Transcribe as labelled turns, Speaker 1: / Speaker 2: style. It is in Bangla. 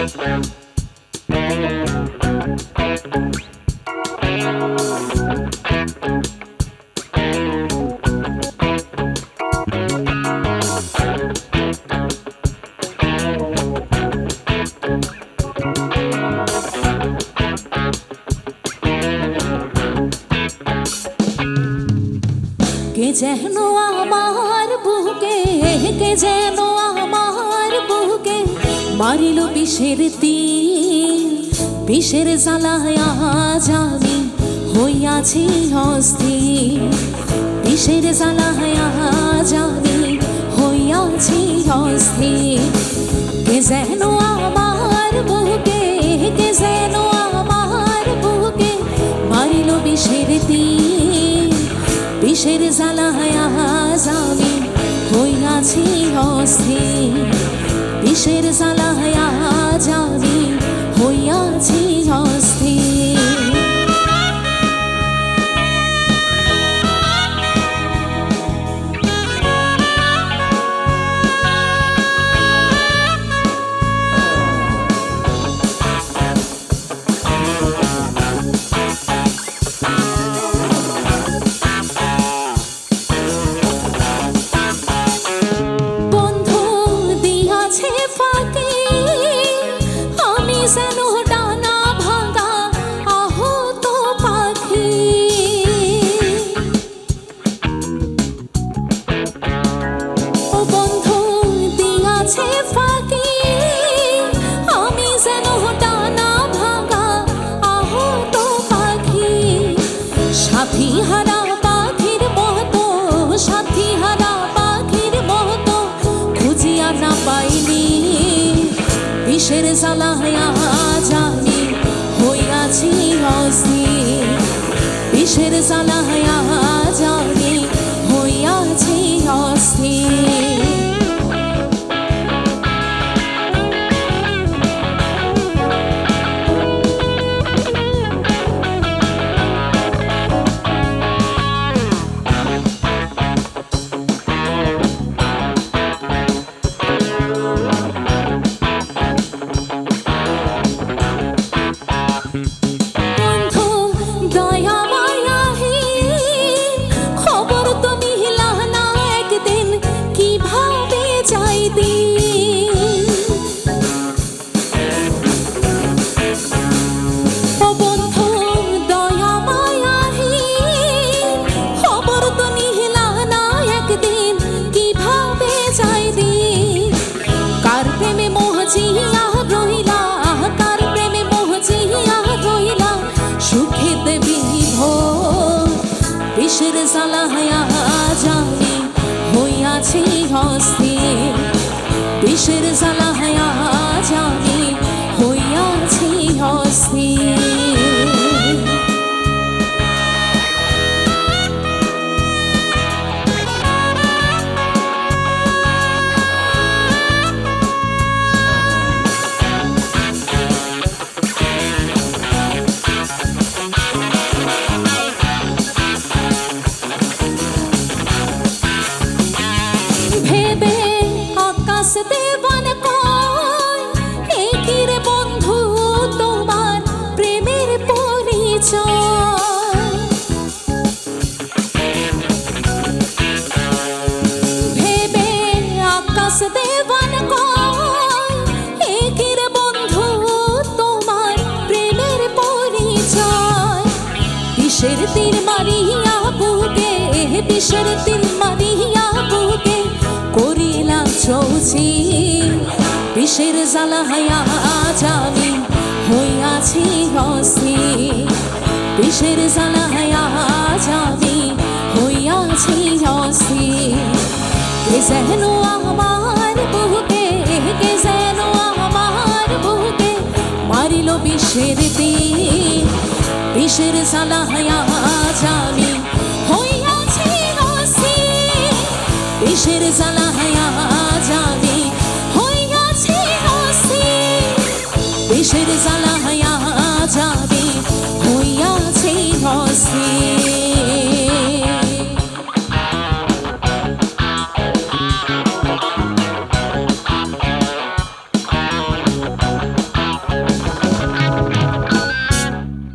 Speaker 1: কে যেন আমার বুকে, কে যেন আমার বুকে মারিল বিষের তীর। বিষের জ্বালায় আজ আমি হইয়াছি অস্থির। বিষের জ্বালায় আজ আমি হইয়াছি অস্থির। কে যেন আমার বুকে, কে যেন আমার বুকে মারিল বিষের তীর। বিষের জ্বালায় আজ আমি হইয়াছি অস্থির। বিষের জ্বালায় আজ আমি হইয়াছি অস্থির। যেন ডানা ভাঙা আহত পাখি, ও বন্ধু দিয়াছে ফাঁকি। আমি যেন ডানা ভাঙা আহত পাখি। সাথী হারা পাখির মতো, সাথী হারা পাখির মতো খুঁজিয়া না পাইনি। বিষের জ্বালায় আজ আমি হইয়াছি অস্থির। বিষের জ্বালায় আজ আমি হইয়াছি অস্থির। বিষের জ্বালায় আজ আমি হইয়াছি অস্থির। বিষের জ্বালায় আজ আমি হইয়াছি অস্থির। ভেবে আকাশ দেবান কয়, এ কি রে বন্ধু তোমার প্রেমের পরিচয়। ভেবে আকাশ দেবান কয়, এ কি রে বন্ধু তোমার প্রেমের পরিচয়। বিষের তীর মারিয়া বুকে, বিষের তীর মারিয়া বুকে করিলাম চৌচির। বিষের জ্বালায় আজ আমি হইয়াছি অস্থির। বিষের জ্বালায় আজ আমি হইয়াছি অস্থির। কে যেন আমার বুকে, কে যেন আমার বুকে মারিল বিষের তীর। বিষের জ্বালায় আজ আমি হইয়াছি অস্থির। বিষের জ্বালায় আজ আমি হইয়াছি অস্থির। বিষের জ্বালা